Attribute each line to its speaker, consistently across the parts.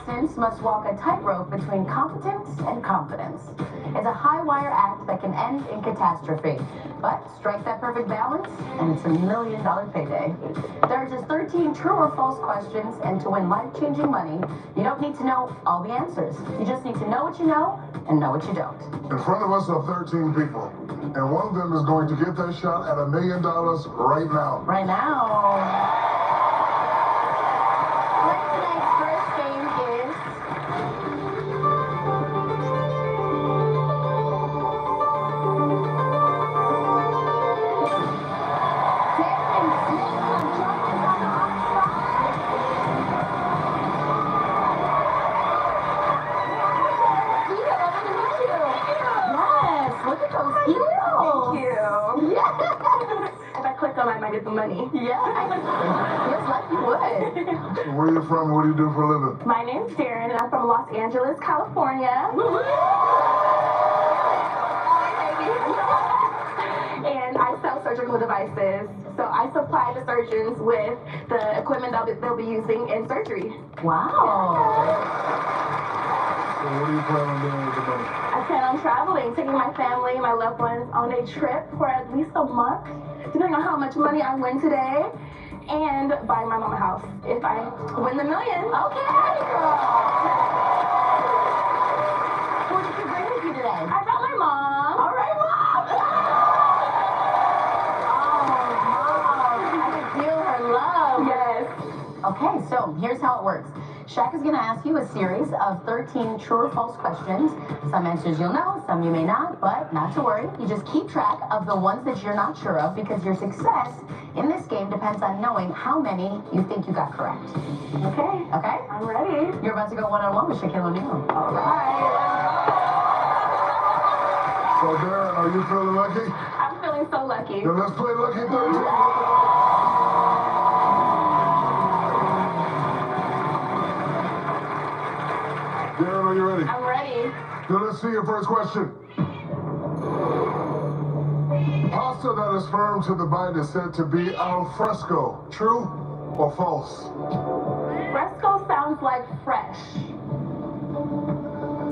Speaker 1: contestants must walk a tightrope between competence and confidence. It's a high-wire act that can end in catastrophe. But strike that perfect balance, and it's $1 million payday. There are just 13 true or false questions, and to win life-changing money, you don't need to know all the answers. You just need to know what you know and know what you don't.
Speaker 2: In front of us are 13 people, and one of them is going to get that shot at $1 million right now.
Speaker 1: Right now. Tonight's first game is look at those heels.
Speaker 3: Thank you.
Speaker 1: Yes.
Speaker 3: If I click on it, I might get the money.
Speaker 1: Yeah. Feels like you would.
Speaker 2: So where are you from? What do you do for a living?
Speaker 3: My name's Darren, and I'm from Los Angeles, California. And I sell surgical devices. So I supply the surgeons with the equipment they'll be using in surgery.
Speaker 1: Wow.
Speaker 2: So what do you plan on doing with the money?
Speaker 3: I plan on traveling, taking my family, my loved ones on a trip for at least a month, depending on how much money I win today, and buying my mom a house if I win the $1 million.
Speaker 1: Okay, girl. Who did you bring with you today?
Speaker 3: I brought my mom.
Speaker 1: All right, Mom. Oh, Mom. I can feel her love.
Speaker 3: Yes.
Speaker 1: Okay, so here's how it works. Shaq is going to ask you a series of 13 true or false questions. Some answers you'll know, some you may not, but not to worry. You just keep track of the ones that you're not sure of, because your success in this game depends on knowing how many you think you got correct.
Speaker 3: Okay.
Speaker 1: Okay?
Speaker 3: I'm ready.
Speaker 1: You're about to go one-on-one with Shaquille O'Neal.
Speaker 3: All right.
Speaker 2: So Darren, are you feeling lucky?
Speaker 3: I'm feeling so lucky.
Speaker 2: Then let's play Lucky 13. Darren, are you ready?
Speaker 3: I'm ready.
Speaker 2: Then let's see your first question. Pasta that is firm to the bite is said to be al fresco. True or false?
Speaker 3: Fresco sounds like fresh.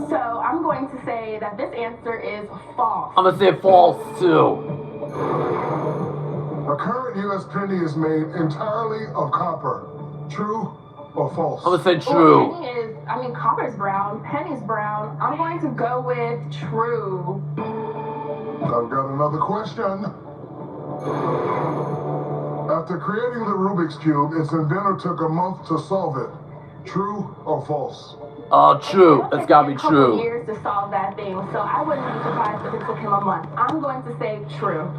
Speaker 3: So I'm going to say that this answer is false.
Speaker 4: I'm gonna say false too.
Speaker 2: A current U.S. penny is made entirely of copper. True or false?
Speaker 4: I'm gonna say
Speaker 3: Well,
Speaker 4: true.
Speaker 3: penny is, copper's brown, penny's brown. I'm going to go with true.
Speaker 2: I've got another question. After creating the Rubik's Cube, its inventor took a month to solve it. True or false?
Speaker 4: True.
Speaker 3: It'll
Speaker 4: That's
Speaker 3: take
Speaker 4: gotta
Speaker 3: me
Speaker 4: be
Speaker 3: a couple
Speaker 4: true.
Speaker 3: years to solve that thing, so I wouldn't be surprised if it took him a month. I'm going to say true.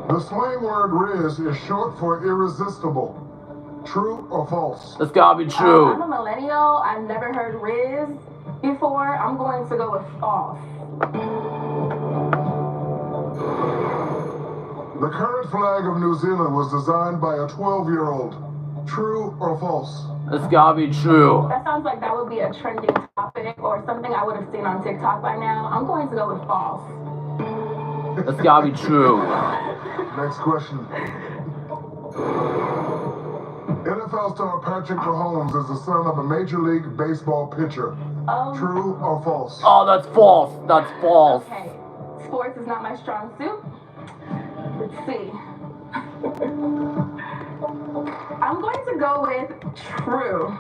Speaker 2: The slang word riz is short for irresistible. True or false?
Speaker 4: That's gotta be
Speaker 3: I'm
Speaker 4: true.
Speaker 3: a millennial. I've never heard Riz before. I'm going to go with false.
Speaker 2: The current flag of New Zealand was designed by a 12-year-old. True or false?
Speaker 4: That's gotta be true.
Speaker 3: That sounds like that would be a trending topic or something I would have seen on TikTok by now. I'm going to go with false.
Speaker 4: That's gotta be true.
Speaker 2: Next question. NFL star Patrick Mahomes is the son of a Major League Baseball pitcher. True or false?
Speaker 4: Oh, that's false. That's false.
Speaker 3: Okay. Sports is not my strong suit. Let's see. I'm going to go with true.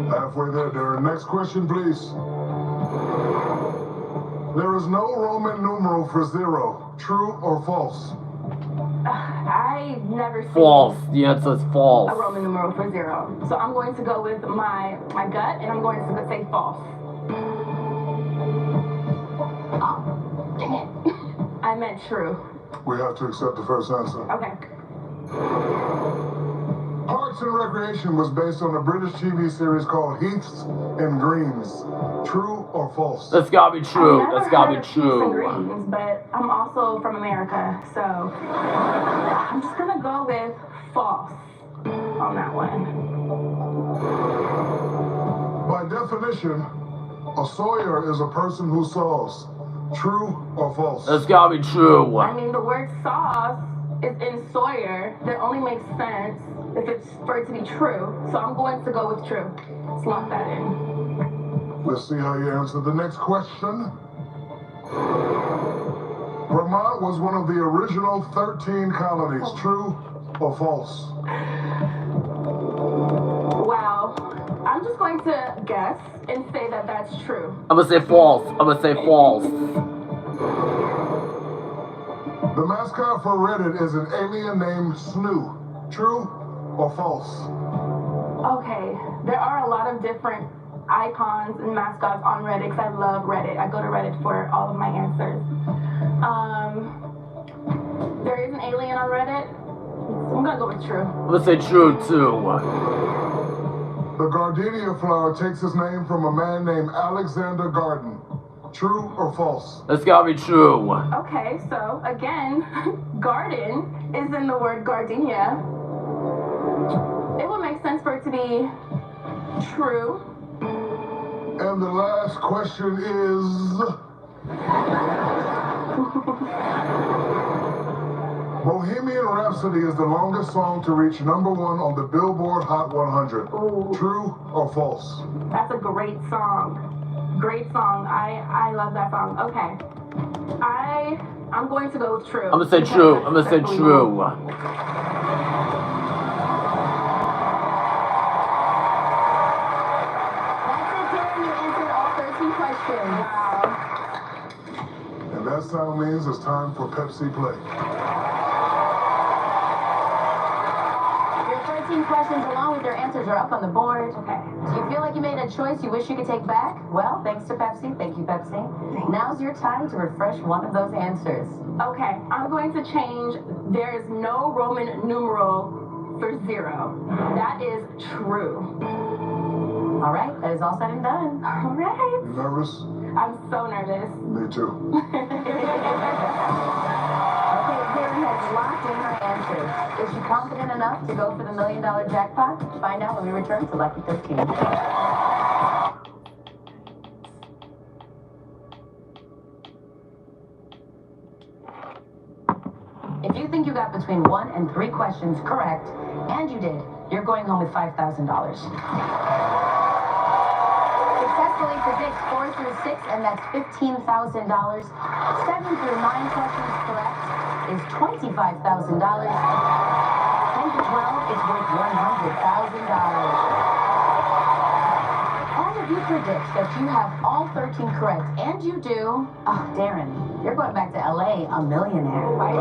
Speaker 2: Halfway there, Darren. Next question, please. There is no Roman numeral for 0. True or false?
Speaker 3: I've never seen
Speaker 4: False. The answer is
Speaker 3: a
Speaker 4: false.
Speaker 3: Roman numeral for 0. So I'm going to go with my gut, and I'm going to say false.
Speaker 1: Oh, dang it.
Speaker 3: I meant true.
Speaker 2: We have to accept the first answer.
Speaker 3: Okay.
Speaker 2: Parks and Recreation was based on a British TV series called Heaths and Greens. True or false?
Speaker 4: That's gotta be true.
Speaker 3: I've never
Speaker 4: That's gotta
Speaker 3: heard
Speaker 4: be
Speaker 3: of Heaths and
Speaker 4: true.
Speaker 3: Greens, but I'm also from America, so I'm just gonna go with false on that one.
Speaker 2: By definition, a sawyer is a person who saws. True or false?
Speaker 4: That's gotta be true.
Speaker 3: I mean, the word sauce is in Sawyer, that only makes sense if it's for it to be true. So I'm going to go with true. Let's lock that in.
Speaker 2: Let's see how you answer the next question. Vermont was one of the original 13 colonies. True or false?
Speaker 3: Wow. I'm just going to guess and say that that's true.
Speaker 4: I'm gonna say false. I'm gonna say false.
Speaker 2: The mascot for Reddit is an alien named Snoo. True or false?
Speaker 3: Okay, there are a lot of different icons and mascots on Reddit because I love Reddit. I go to Reddit for all of my answers. There is an alien on Reddit. I'm gonna go with true.
Speaker 4: I'm gonna say true too.
Speaker 2: The gardenia flower takes its name from a man named Alexander Garden. True or false?
Speaker 4: That's gotta be true.
Speaker 3: Okay, so again, garden is in the word gardenia. It would make sense for it to be true.
Speaker 2: And the last question is... Bohemian Rhapsody is the longest song to reach #1 on the Billboard Hot 100.
Speaker 3: Ooh.
Speaker 2: True or false?
Speaker 3: That's a great song. Great song. I love that song. Okay. I'm going to go with true.
Speaker 4: I'm gonna say true. I'm gonna say true.
Speaker 1: That's it, Darren. You answered all 13 questions.
Speaker 3: Wow.
Speaker 2: And that sound means it's time for Pepsi Play.
Speaker 1: Your 13 questions along with your answers are up on the board.
Speaker 3: Okay.
Speaker 1: Do you feel like you made a choice you wish you could take back? Well, thanks to Pepsi. Thank you, Pepsi. Now's your time to refresh one of those answers.
Speaker 3: Okay, I'm going to change. There is no Roman numeral for 0. That is true.
Speaker 1: All right, that is all said and done.
Speaker 3: All right.
Speaker 2: You nervous?
Speaker 3: I'm so nervous.
Speaker 2: Me too.
Speaker 1: Okay, Karen has locked in her answers. Is she confident enough to go for the $1 million jackpot? Find out when we return to Lucky 13. If you think you got between 1 and 3 questions correct, and you did, you're going home with $5,000. Successfully predict 4 through 6, and that's $15,000. 7 through 9 questions correct is $25,000. 10 to 12 is worth $100,000. And if you predict that you have all 13 correct, and you do, oh, Darren, you're going back to LA a millionaire. But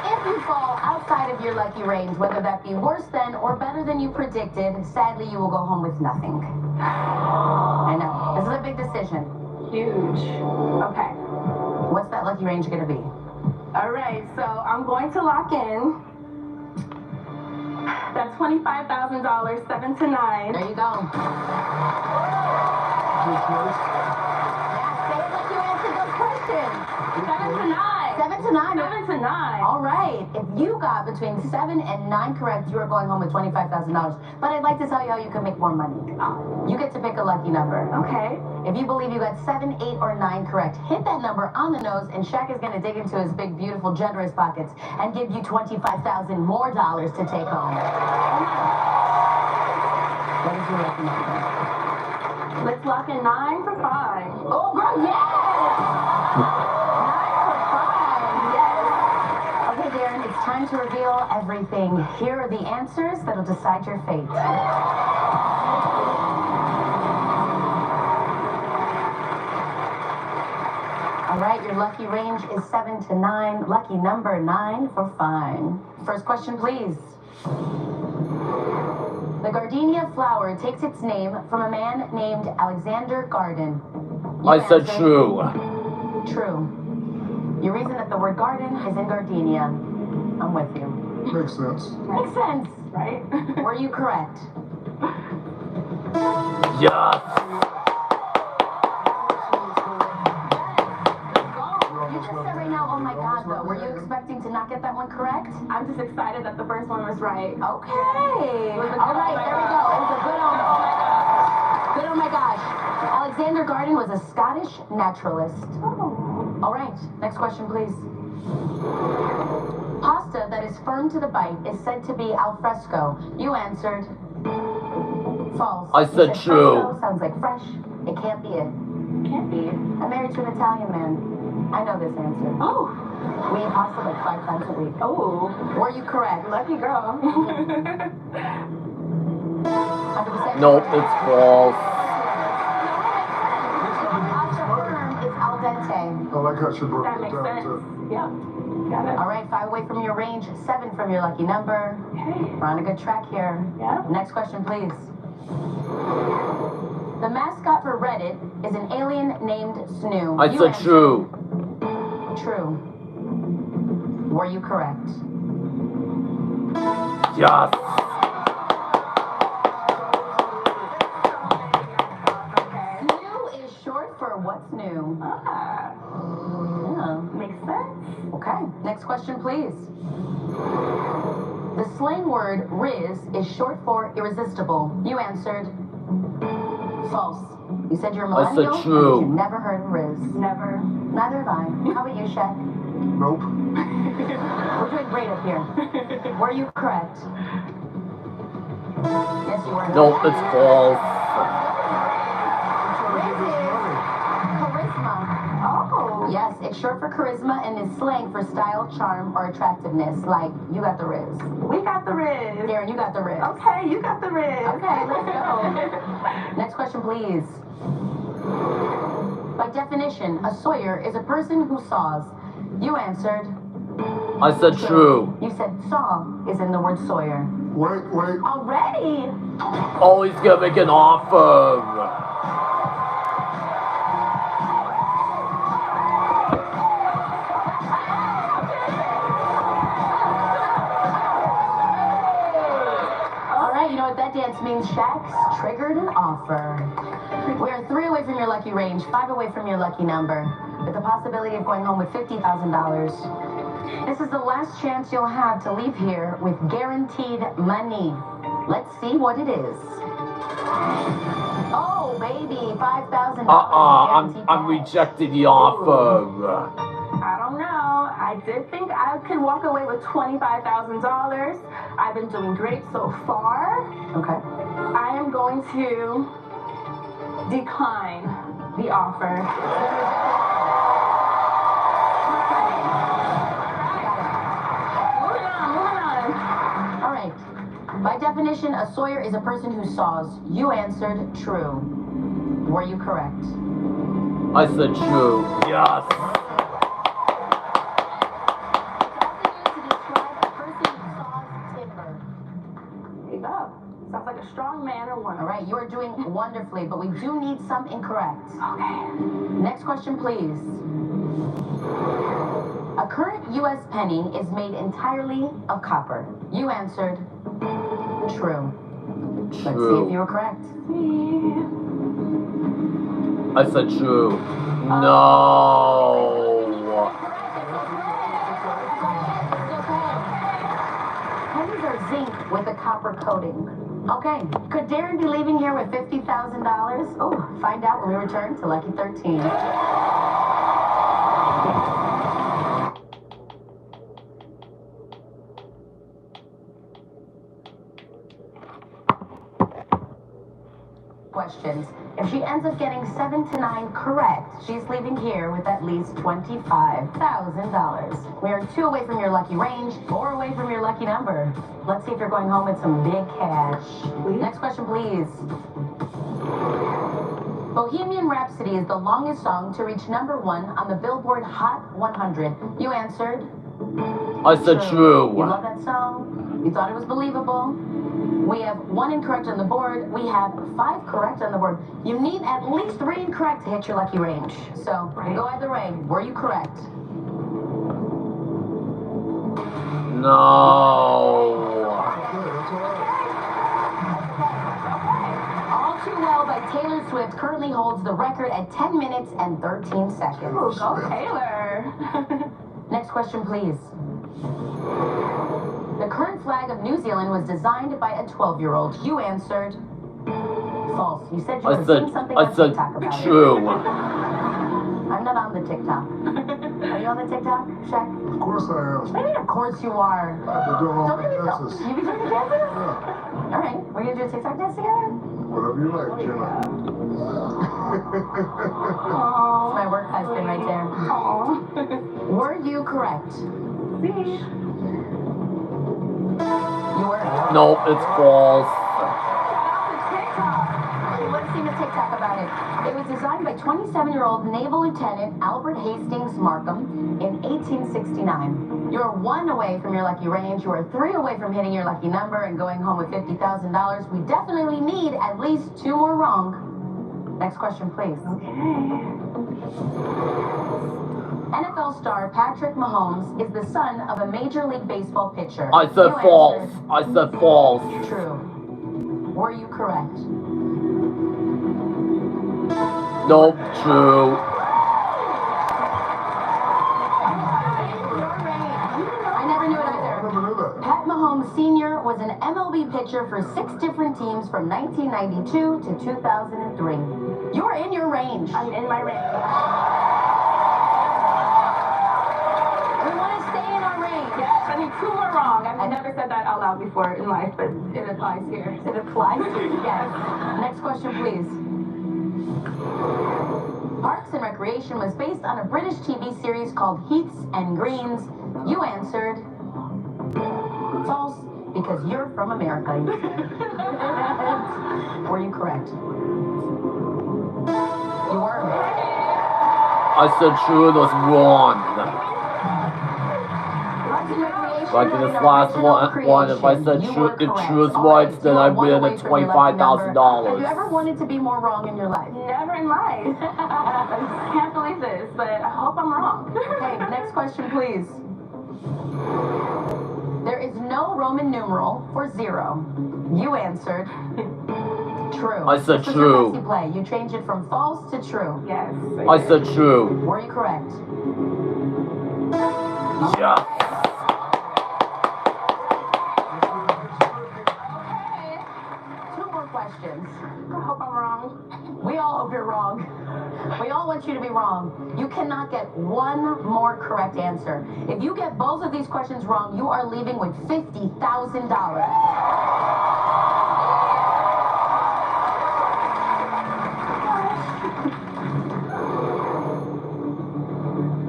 Speaker 1: if you fall outside of your lucky range, whether that be worse than or better than you predicted, sadly you will go home with nothing. I know. This is a big decision.
Speaker 3: Huge. Okay.
Speaker 1: What's that lucky range going to be?
Speaker 3: All right, so I'm going to lock in. That's $25,000, 7 to 9.
Speaker 1: There you go. Yeah, say it like you answered those questions.
Speaker 3: 7 to 9.
Speaker 1: 7 to 9.
Speaker 3: 7 to 9.
Speaker 1: All right. If you got between 7 and 9 correct, you are going home with $25,000. But I'd like to tell you how you can make more money. You get to pick a lucky number.
Speaker 3: Okay.
Speaker 1: If you believe you got 7, 8, or 9 correct, hit that number on the nose, and Shaq is going to dig into his big, beautiful, generous pockets and give you $25,000 more dollars to take home. What is your lucky number?
Speaker 3: Let's lock in 9 for 5.
Speaker 1: Oh, girl, yes! 9 for 5, yes. Okay, Darren, it's time to reveal everything. Here are the answers that'll decide your fate. All right, your lucky range is 7 to 9. Lucky number 9 for fine. First question, please. The gardenia flower takes its name from a man named Alexander Garden. You
Speaker 4: I said
Speaker 1: answered
Speaker 4: true.
Speaker 1: True. You reason that the word garden is in gardenia. I'm with you.
Speaker 2: Makes sense.
Speaker 1: Makes sense.
Speaker 3: Right?
Speaker 1: Were you correct?
Speaker 4: Yes.
Speaker 1: You just said right now, oh my God, though. Were you expecting to not get that one correct?
Speaker 3: I'm just excited that the first one was right.
Speaker 1: Okay. All right, there we go. It was a good oh my gosh. Alexander Garden was a Scottish naturalist. Correct. Next question, please. Pasta that is firm to the bite is said to be al fresco. You answered false.
Speaker 4: I
Speaker 1: You
Speaker 4: said true.
Speaker 1: Fresco sounds like fresh. It can't be it.
Speaker 3: Can't be.
Speaker 1: I'm married to an Italian man. I know this answer.
Speaker 3: Oh.
Speaker 1: We eat pasta like 5 times a week.
Speaker 3: Oh.
Speaker 1: Were you correct?
Speaker 3: Lucky girl.
Speaker 1: 100%.
Speaker 4: Nope, it's false.
Speaker 1: Pasta firm is al dente.
Speaker 2: I like how she broke
Speaker 3: That
Speaker 2: it
Speaker 3: makes
Speaker 2: down
Speaker 3: sense.
Speaker 2: too.
Speaker 3: Yep. Got it.
Speaker 1: All right, 5 away from your range, 7 from your lucky number.
Speaker 3: Okay.
Speaker 1: We're on a good track here.
Speaker 3: Yeah.
Speaker 1: Next question, please. The mascot for Reddit is an alien named Snoo.
Speaker 4: I
Speaker 1: You
Speaker 4: said
Speaker 1: answered
Speaker 4: true.
Speaker 1: True. Were you correct?
Speaker 4: Yes.
Speaker 1: Snoo is short for what's new.
Speaker 3: Ah.
Speaker 1: Yeah.
Speaker 3: Makes sense.
Speaker 1: Okay, next question, please. The slang word riz is short for irresistible. You answered false. You said you're a
Speaker 4: I said
Speaker 1: millennial,
Speaker 4: true.
Speaker 1: and you've never heard of riz.
Speaker 3: Never.
Speaker 1: Neither have I. How about you, Shaq?
Speaker 2: Nope.
Speaker 1: We're doing great up here. Were you correct? Yes, you were.
Speaker 4: Nope, it's false.
Speaker 1: Riz is charisma.
Speaker 3: Oh.
Speaker 1: Yes, it's short for charisma and is slang for style, charm, or attractiveness. Like, you got the riz.
Speaker 3: We got the riz.
Speaker 1: Darren, you got the riz.
Speaker 3: Okay, you got the riz.
Speaker 1: Okay, let's go. Next question, please. By definition, a sawyer is a person who saws. You answered
Speaker 4: I said true.
Speaker 1: You said saw is in the word sawyer.
Speaker 2: Wait.
Speaker 3: Already?
Speaker 4: Oh, he's gonna make an offer.
Speaker 1: All right, you know what that dance means? Shaq's triggered an offer. We are 3 away from your lucky range, 5 away from your lucky number, with the possibility of going home with $50,000. This is the last chance you'll have to leave here with guaranteed money. Let's see what it is. Oh, baby, $5,000.
Speaker 4: I'm rejecting the offer.
Speaker 3: I don't know. I did think I could walk away with $25,000. I've been doing great so far.
Speaker 1: Okay.
Speaker 3: I am going to decline the offer. Moving on.
Speaker 1: All right. By definition, a sawyer is a person who saws. You answered true. Were you correct?
Speaker 4: I said true. Yes.
Speaker 3: There you go. Sounds like a strong man or woman.
Speaker 1: All right, you are doing wonderfully, but we do need some incorrect.
Speaker 3: Okay.
Speaker 1: Next question, please. A current U.S. penny is made entirely of copper. You answered true. Let's see if
Speaker 4: True.
Speaker 1: you were correct.
Speaker 4: I said true. No.
Speaker 1: Pennies are zinc with a copper coating. Okay, could Darren be leaving here with $50,000? Oh, find out when we return to Lucky 13. Questions. If she ends up getting 7 to 9 correct, she's leaving here with at least $25,000. We are 2 away from your lucky range, 4 away from your lucky number. Let's see if you're going home with some big cash. Next question, please. Bohemian Rhapsody is the longest song to reach number 1 on the Billboard Hot 100. You answered
Speaker 4: I said true.
Speaker 1: You love that song? You thought it was believable? We have 1 incorrect on the board. We have 5 correct on the board. You need at least 3 incorrect to hit your lucky range. So, you go either way. Were you correct?
Speaker 4: No.
Speaker 1: All Too Well by Taylor Swift currently holds the record at 10 minutes and 13 seconds.
Speaker 3: Ooh, go Taylor.
Speaker 1: Next question, please. The current flag of New Zealand was designed by a 12-year-old. You answered false. You said you were seeing something on TikTok about
Speaker 4: true.
Speaker 1: it. I'm not on the TikTok. you on the TikTok, Shaq?
Speaker 2: Of course I am.
Speaker 1: What do you mean, of course you are?
Speaker 2: I've been doing all
Speaker 1: Don't
Speaker 2: my
Speaker 1: make me feel.
Speaker 2: dances.
Speaker 1: You be doing the dances?
Speaker 2: Yeah.
Speaker 1: All right, we're gonna do a TikTok dance together?
Speaker 2: Whatever you like, Jenna.
Speaker 1: It's my work husband right there.
Speaker 3: Aww.
Speaker 1: Were you correct?
Speaker 3: See?
Speaker 1: You were.
Speaker 4: No, it's false.
Speaker 1: Let's see the TikTok about it. It was designed by 27-year-old Naval Lieutenant Albert Hastings Markham in 1869. You're 1 away from your lucky range. You are 3 away from hitting your lucky number and going home with $50,000. We definitely need at least 2 more wrong. Next question, please.
Speaker 3: Okay.
Speaker 1: NFL star Patrick Mahomes is the son of a Major League Baseball pitcher.
Speaker 4: I said
Speaker 1: You
Speaker 4: false.
Speaker 1: answered
Speaker 4: I said false.
Speaker 1: true. Were you correct?
Speaker 4: Nope, true.
Speaker 1: I never knew it
Speaker 2: I
Speaker 1: either.
Speaker 2: never knew that.
Speaker 1: Pat Mahomes Sr. was an MLB pitcher for 6 different teams from 1992 to 2003. You are in your range.
Speaker 3: I'm in my range.
Speaker 1: We want to stay in our range.
Speaker 3: Yes, I need 2 more wrong. I've never said that out loud before in life, but it applies here.
Speaker 1: It applies to you. Yes. Next question, please. Parks and Recreation was based on a British TV series called Heaths and Greens. You answered false because you're from America. Were you correct? You were.
Speaker 4: I said true, it was wrong.
Speaker 1: Parks and Recreation
Speaker 4: Like in
Speaker 1: was
Speaker 4: this
Speaker 1: an
Speaker 4: last
Speaker 1: original
Speaker 4: one, if I said
Speaker 1: creation. You
Speaker 4: true,
Speaker 1: were
Speaker 4: if
Speaker 1: correct.
Speaker 4: true is
Speaker 1: All
Speaker 4: right,
Speaker 1: right,
Speaker 4: then
Speaker 1: you
Speaker 4: I
Speaker 1: are 1
Speaker 4: win
Speaker 1: away
Speaker 4: the
Speaker 1: from your lucky number. Have
Speaker 4: $25,000.
Speaker 1: you ever wanted to be more wrong in your life?
Speaker 3: Never in life. I can't believe this, but I hope I'm wrong.
Speaker 1: Okay, next question, please. There is no Roman numeral for 0. You answered true.
Speaker 4: I said
Speaker 1: This was
Speaker 4: true.
Speaker 1: your messy play. You changed it from false to true.
Speaker 3: Yes.
Speaker 4: I said true.
Speaker 1: Were you correct?
Speaker 4: Yeah.
Speaker 1: Okay. 2 more questions.
Speaker 3: I hope I'm wrong.
Speaker 1: We all hope you're wrong. We all want you to be wrong. You cannot get 1 more correct answer. If you get both of these questions wrong, you are leaving with $50,000.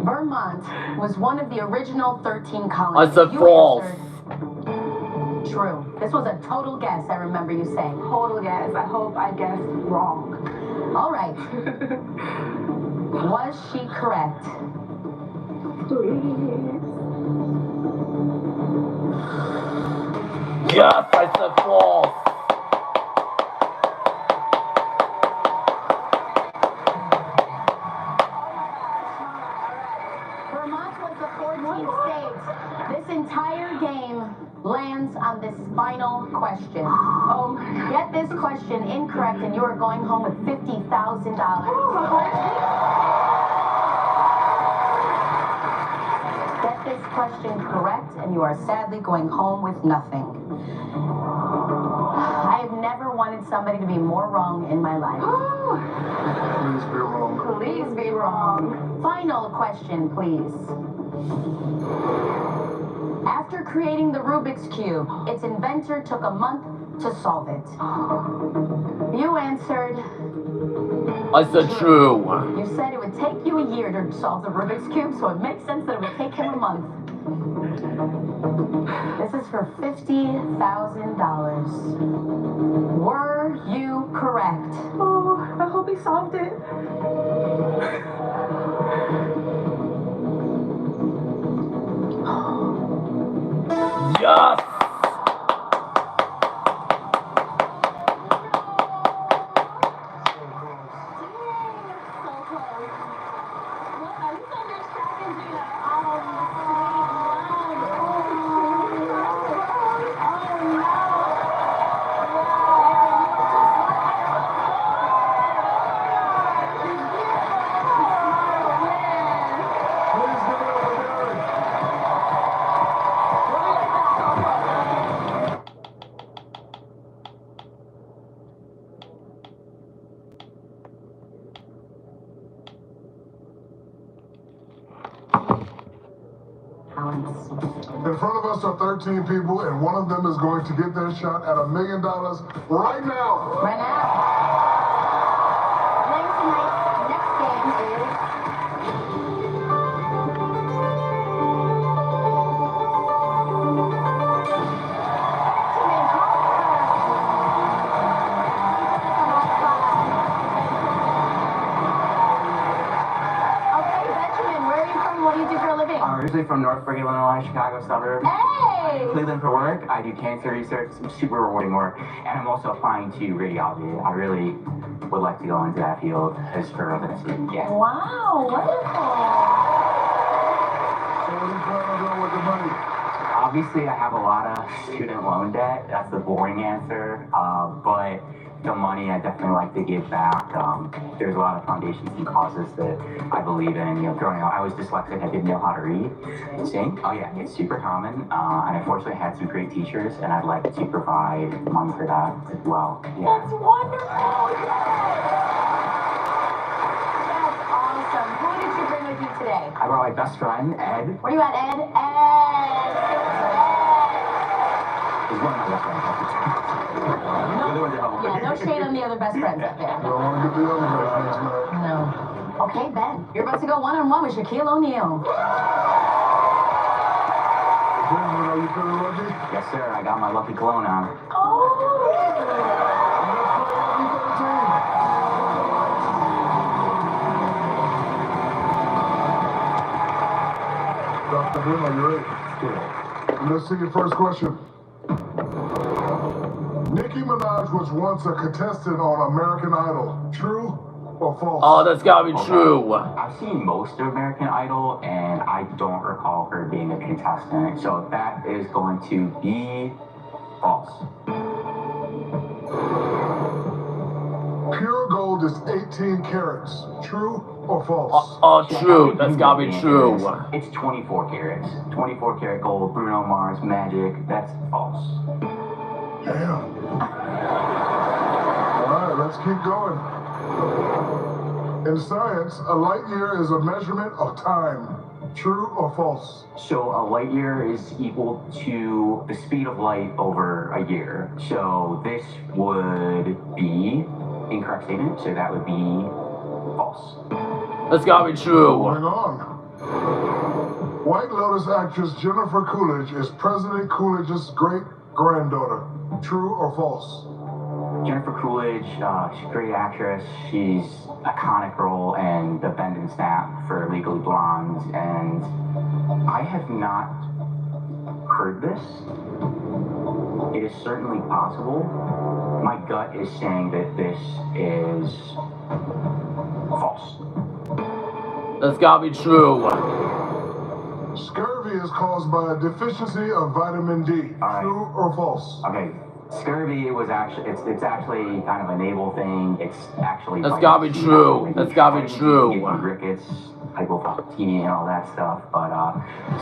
Speaker 1: Vermont was one of the original 13 colonies.
Speaker 4: I said
Speaker 1: You
Speaker 4: false.
Speaker 1: answered true. This was a total guess, I remember you saying.
Speaker 3: Total guess. I hope I guessed wrong.
Speaker 1: All right. Was she correct?
Speaker 3: Please.
Speaker 4: Yes, I said false.
Speaker 1: Vermont was the 14th state. This entire game lands on this final question.
Speaker 3: Oh my God.
Speaker 1: Get this question incorrect and you are going home with $50,000. Get this question correct and you are sadly going home with nothing. I have never wanted somebody to be more wrong in my life.
Speaker 2: Please be wrong.
Speaker 3: Please be wrong.
Speaker 1: Final question, please. After creating the Rubik's Cube, its inventor took a month to solve it. You answered
Speaker 4: I said true.
Speaker 1: You said it would take you a year to solve the Rubik's Cube, so it makes sense that it would take him a month. This is for $50,000. Were you correct?
Speaker 3: Oh, I hope he solved it.
Speaker 4: Yes.
Speaker 1: balance.
Speaker 2: In front of us are 13 people, and one of them is going to get their shot at $1 million right now.
Speaker 1: Right now. Playing tonight's next game is... What do you do for a living?
Speaker 5: I'm originally from Northbrook, Illinois, Chicago suburb.
Speaker 1: Hey!
Speaker 5: Cleveland for work. I do cancer research, some super rewarding work, and I'm also applying to radiology. I really would like to go into that field as for residency. Yeah.
Speaker 1: Wow, wonderful.
Speaker 2: So what are you planning on doing with the money?
Speaker 5: Obviously, I have a lot of student loan debt. That's the boring answer. But the money I definitely like to give back. There's a lot of foundations and causes that I believe in. You know, growing up, I was dyslexic. I didn't know how to read. Sing? Oh yeah, it's super common. And unfortunately, I had some great teachers, and I'd like to provide money for that as well. Yeah.
Speaker 1: That's wonderful. That's awesome. Who did you bring with you today?
Speaker 5: I brought my best friend, Ed.
Speaker 1: Where you at, Ed? Ed.
Speaker 5: He's one of my best friends.
Speaker 1: Yeah, no shade on the other best friends out there.
Speaker 2: You don't want to get the other best friends mad.
Speaker 1: No. Okay, Ben, you're about to go one-on-one with Shaquille O'Neal.
Speaker 2: Benjamin, are you feeling lucky?
Speaker 5: Yes, sir. I got my lucky cologne on.
Speaker 1: Oh!
Speaker 2: Dr. Ben, are you ready? Let's see your first question. Nicki Minaj was once a contestant on American Idol. True or false?
Speaker 4: Oh, that's gotta be true.
Speaker 5: I've seen most of American Idol, and I don't recall her being a contestant. So that is going to be false.
Speaker 2: Pure gold is 18 carats. True or false?
Speaker 4: True. That's gotta be true.
Speaker 5: It's 24 carats. 24 karat gold, Bruno Mars, Magic. That's false.
Speaker 2: Damn. All right, let's keep going. In science, a light year is a measurement of time. True or false?
Speaker 5: So a light year is equal to the speed of light over a year. So this would be incorrect statement. So that would be false.
Speaker 4: That's gotta be true.
Speaker 2: Moving on. White Lotus actress Jennifer Coolidge is President Coolidge's great-granddaughter. True or false?
Speaker 5: Jennifer Coolidge, she's a great actress. She's iconic role in The Bend and Snap for Legally Blonde, and I have not heard this. It is certainly possible. My gut is saying that this is false.
Speaker 4: That's gotta be true.
Speaker 2: Scurvy is caused by a deficiency of vitamin D.
Speaker 5: right.
Speaker 2: True or false?
Speaker 5: Okay. Scurvy was actually, it's actually kind of a naval thing. It's actually...
Speaker 4: That's gotta be true. That's gotta be true.
Speaker 5: Rickets, hypophosphatemia, and all that stuff. But,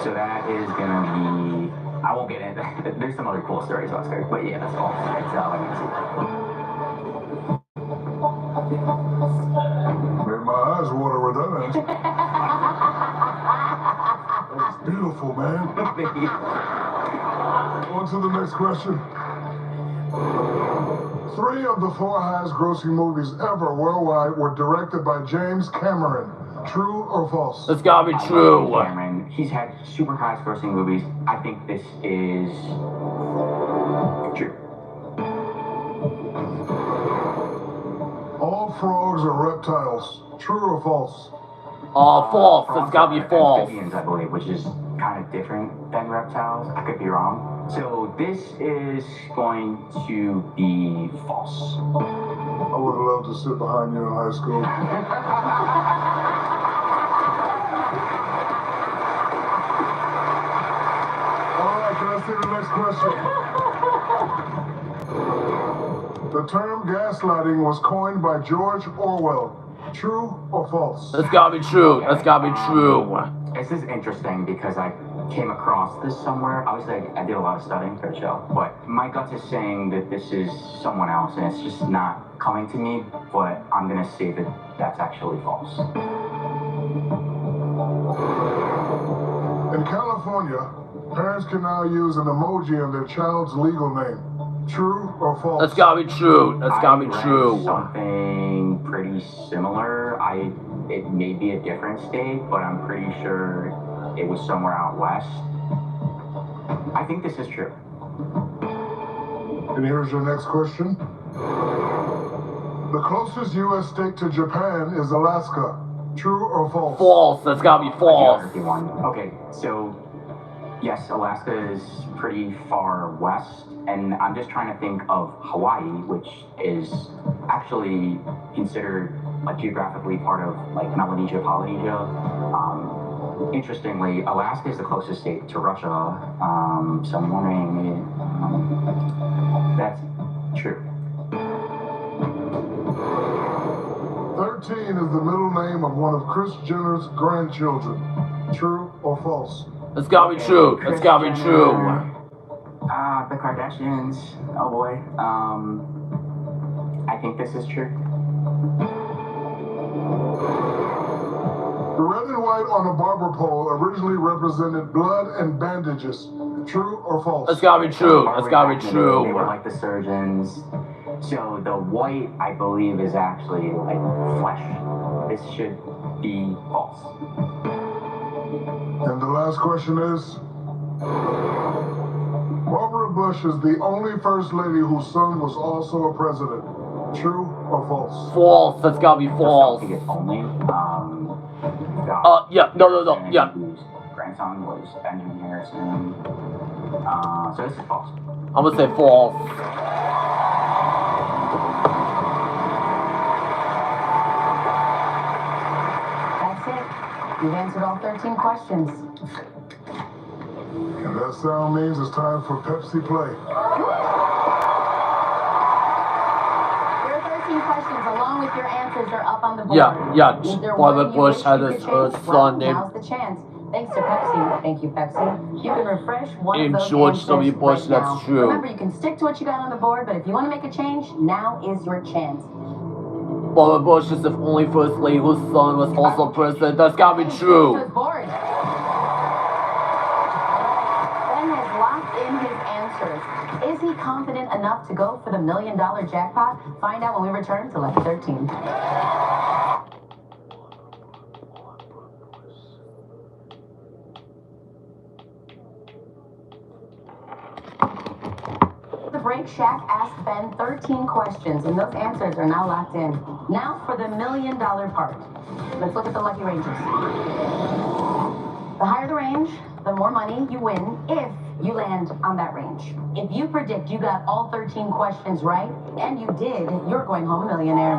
Speaker 5: so that is gonna be... I won't get into that. There's some other cool stories about scurvy, but yeah, that's all. That's all I can see.
Speaker 2: Made my eyes water with that answer. That's beautiful, man. On to the next question. 3 of the 4 highest grossing movies ever worldwide were directed by James Cameron. True or false?
Speaker 4: That's gotta be true.
Speaker 5: Cameron, he's had super high grossing movies. I think this is true.
Speaker 2: All frogs are reptiles. True or false?
Speaker 4: False. That's gotta be false.
Speaker 5: Amphibians, I believe, which is kind of different than reptiles. I could be wrong. So this is going to be false.
Speaker 2: I would have loved to sit behind you in high school. All right, can I see the next question? The term gaslighting was coined by George Orwell. True or false?
Speaker 4: That's gotta be true. That's gotta be true.
Speaker 5: This is interesting because I came across this somewhere. Obviously, I did a lot of studying for the show, but my gut is saying that this is someone else, and it's just not coming to me, but I'm gonna say that that's actually false.
Speaker 2: In California, California, parents can now use an emoji in their child's legal name. True or false?
Speaker 4: That's gotta be true. That's gotta be
Speaker 5: I read
Speaker 4: true.
Speaker 5: something pretty similar. It may be a different state, but I'm pretty sure it was somewhere out west. I think this is true.
Speaker 2: And here's your next question. The closest U.S. state to Japan is Alaska. True or false?
Speaker 4: False. That's gotta be false.
Speaker 5: Geography one. Okay, so yes, Alaska is pretty far west, and I'm just trying to think of Hawaii, which is actually considered geographically part of like Melanesia, Polynesia. Interestingly, Alaska is the closest state to Russia, so I'm wondering that's true.
Speaker 2: 13 is the middle name of one of Kris Jenner's grandchildren. True or false?
Speaker 4: That's gotta be true. That's gotta be true.
Speaker 5: The Kardashians. Oh boy. I think this is true.
Speaker 2: The red and white on a barber pole originally represented blood and bandages. True or false?
Speaker 4: That's gotta be true. That's gotta be true.
Speaker 5: They were like the surgeons. So the white, I believe, is actually like flesh. This should be false.
Speaker 2: And the last question is, Barbara Bush is the only first lady whose son was also a president. True or false?
Speaker 4: False. That's gotta be false.
Speaker 5: I think it's only.
Speaker 4: Yeah. No. Yeah.
Speaker 5: Whose grandson was Benjamin Harrison. So this is false.
Speaker 4: I'm gonna say false.
Speaker 1: That's it. You've answered all 13 questions.
Speaker 2: And that sound means it's time for Pepsi Play.
Speaker 1: Your 13 questions, along with your answers, are up on the board.
Speaker 4: Yeah.
Speaker 1: Either
Speaker 4: Barbara
Speaker 1: one you
Speaker 4: Bush
Speaker 1: wish
Speaker 4: had
Speaker 1: you
Speaker 4: a
Speaker 1: could change,
Speaker 4: son named
Speaker 1: now's the chance. Thanks to Pepsi. Thank you, Pepsi. You can refresh one of those
Speaker 4: George
Speaker 1: answers
Speaker 4: W. Bush.
Speaker 1: right
Speaker 4: That's
Speaker 1: now.
Speaker 4: true.
Speaker 1: Remember, you can stick to what you got on the board, but if you want to make a change, now is your chance.
Speaker 4: Barbara Bush is the only first lady whose son was also president. That's gotta be true.
Speaker 1: Ben has locked in his answers. Is he confident enough to go for the $1 million jackpot? Find out when we return to Lucky 13. The break, Shaq asked Ben 13 questions, and those answers are now locked in. Now for the $1 million part. Let's look at the lucky ranges. The higher the range, the more money you win if you land on that range. If you predict you got all 13 questions right, and you did, you're going home a millionaire.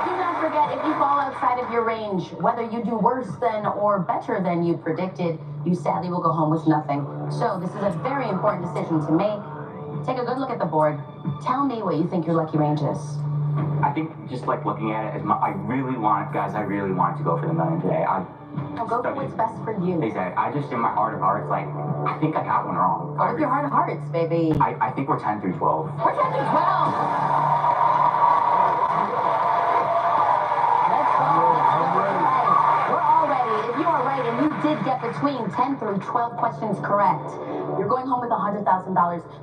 Speaker 1: Do not forget, if you fall outside of your range, whether you do worse than or better than you predicted, you sadly will go home with nothing. So this is a very important decision to make. Take a good look at the board. Tell me what you think your lucky range is.
Speaker 5: I think just like looking at it, I really want to go for the $1 million today.
Speaker 1: Now go for what's best for you.
Speaker 5: Exactly. I just, in my heart of hearts, like, I think I got one wrong.
Speaker 1: Go with your heart of hearts, baby.
Speaker 5: I think we're 10 through 12.
Speaker 1: We're 10 through 12. Let's go. We're all ready. If you are right and you did get between 10 through 12 questions correct, you're going home with $100,000.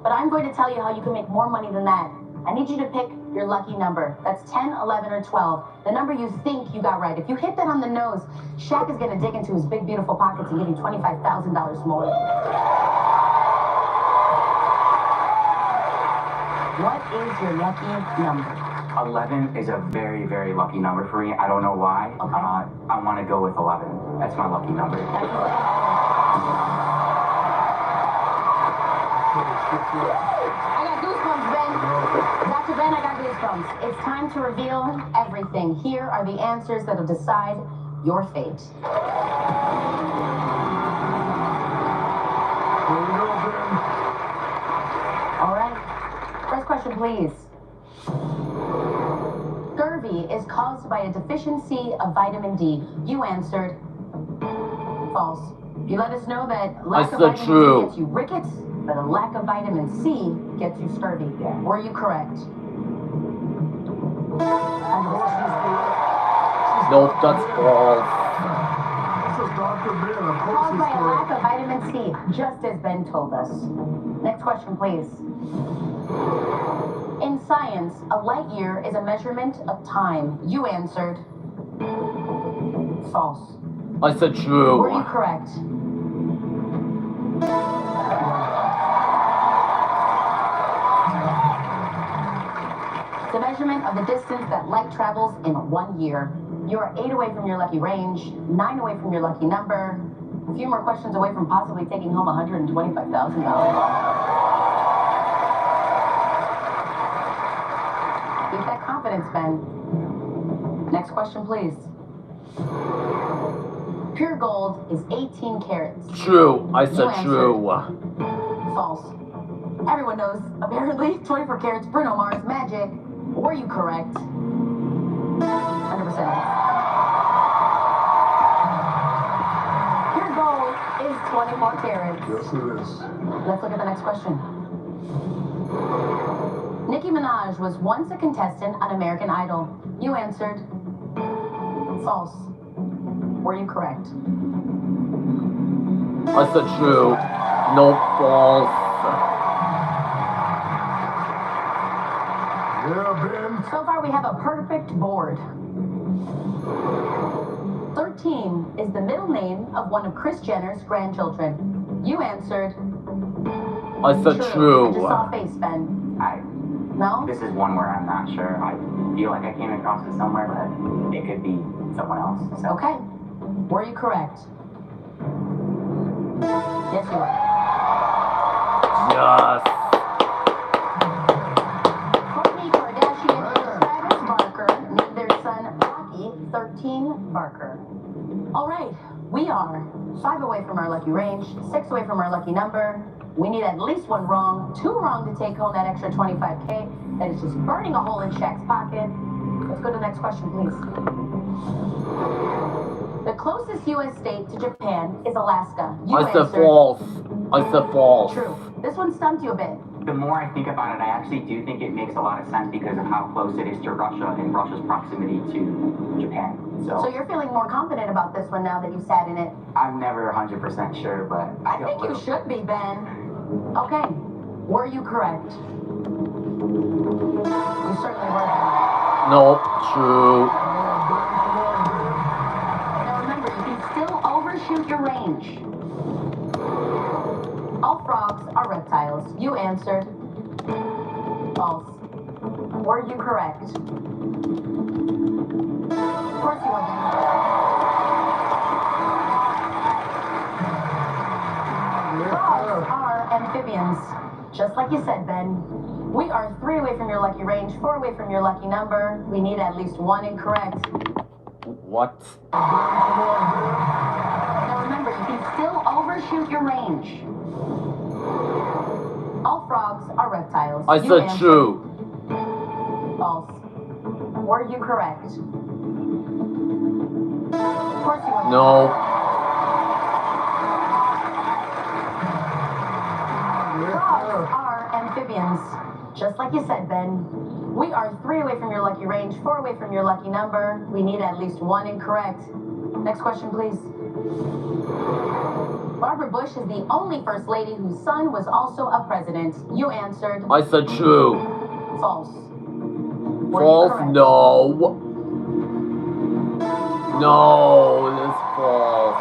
Speaker 1: But I'm going to tell you how you can make more money than that. I need you to pick your lucky number. That's 10, 11, or 12. The number you think you got right. If you hit that on the nose, Shaq is going to dig into his big, beautiful pockets and give you $25,000 more. What is your lucky number?
Speaker 5: 11 is a very, very lucky number for me. I don't know why.
Speaker 1: Okay.
Speaker 5: I want to go with 11. That's my lucky number.
Speaker 1: I got goosebumps, Ben. Dr. Ben, I got goosebumps. It's time to reveal everything. Here are the answers that'll decide your fate. All right. First question, please. Scurvy is caused by a deficiency of vitamin D. You answered false. You let us know that lack of vitamin D gets you rickets, but a lack of vitamin C gets you scurvy.
Speaker 5: Yeah.
Speaker 1: Were you correct?
Speaker 4: Nope, that's false.
Speaker 2: course, Dr. Ben, of course
Speaker 1: Caused
Speaker 2: he's
Speaker 1: by a lack
Speaker 2: correct.
Speaker 1: of vitamin C, just as Ben told us. Next question, please. In science, a light year is a measurement of time. You answered false.
Speaker 4: I said true.
Speaker 1: Were you correct? The measurement of the distance that light travels in 1 year. You are 8 away from your lucky range, 9 away from your lucky number, a few more questions away from possibly taking home $125,000. Keep that confidence, Ben. Next question, please. Pure gold is 18 carats.
Speaker 4: True. I
Speaker 1: You
Speaker 4: said
Speaker 1: answered
Speaker 4: true.
Speaker 1: false. Everyone knows, apparently, 24 carats, Bruno Mars, magic. Were you correct? 100%. Pure gold is 24 carats.
Speaker 2: Yes, it is.
Speaker 1: Let's look at the next question. Nicki Minaj was once a contestant on American Idol. You answered false. Were you correct?
Speaker 4: I said true. No, false.
Speaker 2: Yeah, Ben.
Speaker 1: So far, we have a perfect board. 13 is the middle name of one of Kris Jenner's grandchildren. You answered
Speaker 4: I said
Speaker 1: I just
Speaker 4: true.
Speaker 1: saw a face, Ben. No?
Speaker 5: This is one where I'm not sure. I feel like I came across it somewhere, but it could be someone else. So.
Speaker 1: Okay. Were you correct? Yes, you were.
Speaker 4: Yes.
Speaker 1: Kourtney Kardashian and Travis Barker named their son Rocky 13 Barker. All right, we are 5 away from our lucky range, 6 away from our lucky number. We need at least 1 wrong, 2 wrong to take home that extra $25K. That is just burning a hole in Shaq's pocket. Let's go to the next question, please. The closest U.S. state to Japan is Alaska. You
Speaker 4: I said
Speaker 1: answered
Speaker 4: false. I said false.
Speaker 1: true. This one stumped you a bit.
Speaker 5: The more I think about it, I actually do think it makes a lot of sense because of how close it is to Russia and Russia's proximity to Japan.
Speaker 1: So you're feeling more confident about this one now that you sat in it?
Speaker 5: I'm never 100% sure, but
Speaker 1: I think you should be, Ben. Okay. Were you correct? You certainly were.
Speaker 4: No, true.
Speaker 1: Now remember, you can still overshoot your range. All frogs are reptiles. You answered false. Were you correct? Of course you were, Ben. Frogs are amphibians. Just like you said, Ben. We are 3 away from your lucky range, 4 away from your lucky number. We need at least 1 incorrect.
Speaker 4: What?
Speaker 1: Now remember, you can still overshoot your range. All frogs are reptiles.
Speaker 4: I
Speaker 1: You
Speaker 4: said
Speaker 1: answered
Speaker 4: true.
Speaker 1: false. Were you correct? Of course you were.
Speaker 4: No.
Speaker 1: Frogs are amphibians. Just like you said, Ben. We are 3 away from your lucky range, 4 away from your lucky number. We need at least 1 incorrect. Next question, please. Barbara Bush is the only first lady whose son was also a president. You answered
Speaker 4: I said true.
Speaker 1: false. Were you
Speaker 4: False?
Speaker 1: correct?
Speaker 4: No. No, it's false.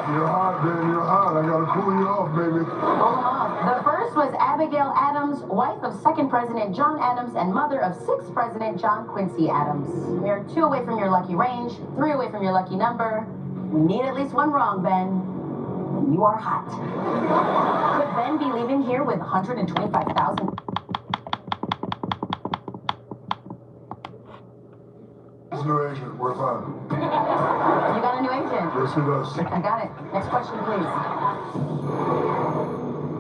Speaker 2: You're hot, Ben. You're hot. I gotta cool you off, baby.
Speaker 1: Hold 'em off. The first was Abigail Adams, wife of 2nd President John Adams and mother of 6th President John Quincy Adams. We are 2 away from your lucky range, 3 away from your lucky number. We need at least 1 wrong, Ben. And you are hot. Could Ben be leaving here with $125,000?
Speaker 2: His new agent. We're fine.
Speaker 1: You got a new agent.
Speaker 2: Yes, he does.
Speaker 1: I got it. Next question, please.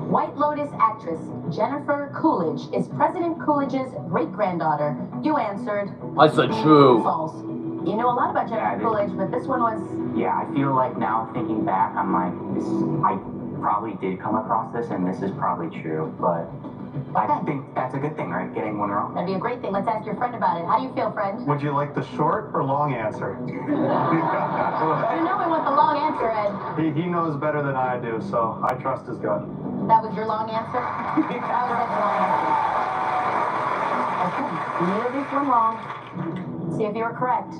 Speaker 1: White Lotus actress Jennifer Coolidge is President Coolidge's great-granddaughter. You answered
Speaker 4: I said true.
Speaker 1: false. You know a lot about Jennifer Coolidge, but this one was...
Speaker 5: Yeah, I feel like now thinking back, I'm like, I probably did come across this, and this is probably true, but I think that's a good thing, right? Getting one wrong.
Speaker 1: That'd be a great thing. Let's ask your friend about it. How do you feel, friend?
Speaker 6: Would you like the short or long answer?
Speaker 1: You know we want the long answer, Ed.
Speaker 6: He knows better than I do, so I trust his gut.
Speaker 1: That was your long answer? That was Ed's long answer. Okay, you need at least one wrong. See if you were correct.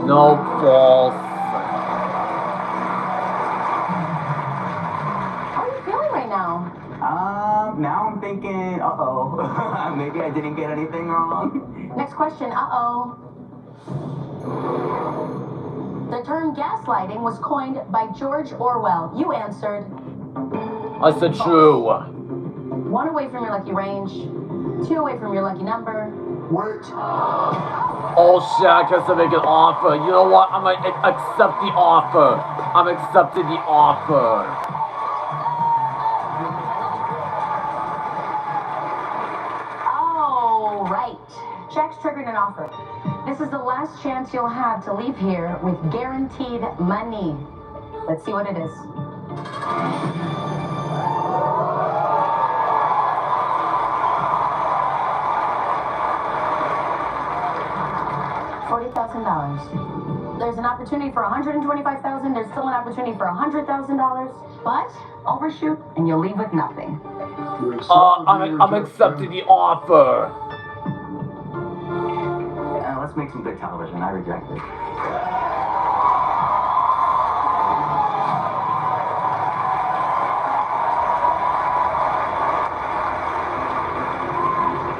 Speaker 4: No, false.
Speaker 1: How are you feeling right now?
Speaker 5: Now I'm thinking, uh-oh, maybe I didn't get anything wrong.
Speaker 1: Next question, uh-oh. The term gaslighting was coined by George Orwell. You answered.
Speaker 4: I said true.
Speaker 1: 1 away from your lucky range, 2 away from your lucky number.
Speaker 2: Wait.
Speaker 4: Oh shit, I guess I make an offer. You know what? I'm gonna accept the offer. I'm accepting the offer.
Speaker 1: Oh, right. Jack's triggered an offer. This is the last chance you'll have to leave here with guaranteed money. Let's see what it is. $40,000. There's an opportunity for $125,000. There's still an opportunity for $100,000. But overshoot and you'll leave with nothing.
Speaker 4: I'm accepting the offer.
Speaker 5: Let's make some good television. I reject it.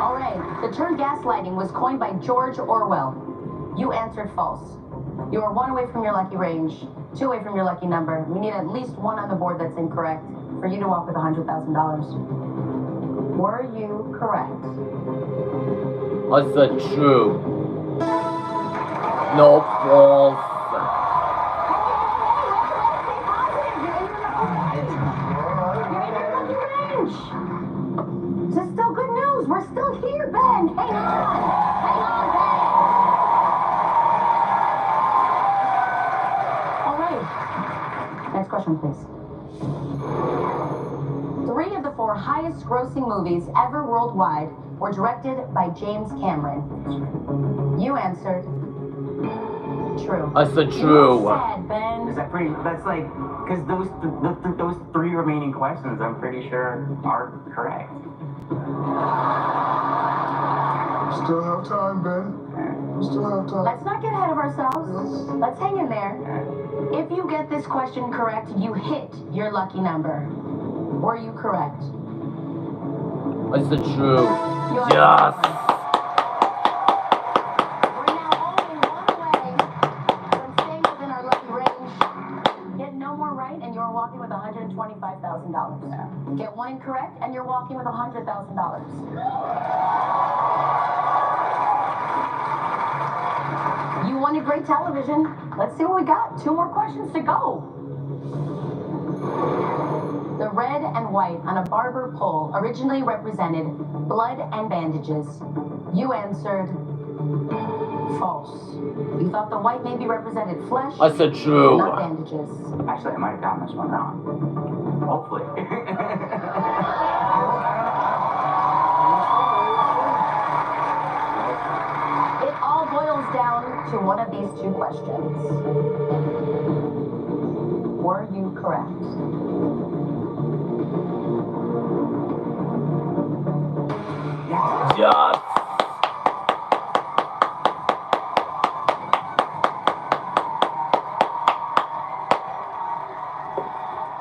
Speaker 1: All right. The term gaslighting was coined by George Orwell. You answered false. You are 1 away from your lucky range, 2 away from your lucky number. We need at least 1 on the board that's incorrect for you to walk with $100,000. Were you correct?
Speaker 4: I said true. No, false.
Speaker 1: This is still good news. We're still here, Ben. Hang on. Hang on, Ben. All right. Next question, please. 3 of the 4 highest grossing movies ever worldwide were directed by James Cameron. You answered true.
Speaker 4: I said true.
Speaker 1: Sad, Ben.
Speaker 5: Is that pretty? That's like, because those 3 remaining questions, I'm pretty sure are correct.
Speaker 2: Still have time, Ben. Still have time.
Speaker 1: Let's not get ahead of ourselves. Let's hang in there. If you get this question correct, you hit your lucky number. Were you correct?
Speaker 4: I said true.
Speaker 1: You are
Speaker 4: Yes.
Speaker 1: correct. We're now only 1 away from staying within our lucky range. Get no more right, and you're walking with $125,000. Get 1 incorrect, and you're walking with $100,000. You wanted great television. Let's see what we got. 2 more questions to go. The red and white on a barber pole originally represented blood and bandages. You answered false. You thought the white maybe represented flesh,
Speaker 4: I said true.
Speaker 1: not bandages.
Speaker 5: Actually, I might have gotten this one wrong. Hopefully.
Speaker 1: It all boils down to one of these 2 questions. Were you correct?
Speaker 4: Yes.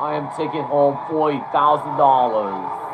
Speaker 4: I am taking home $40,000.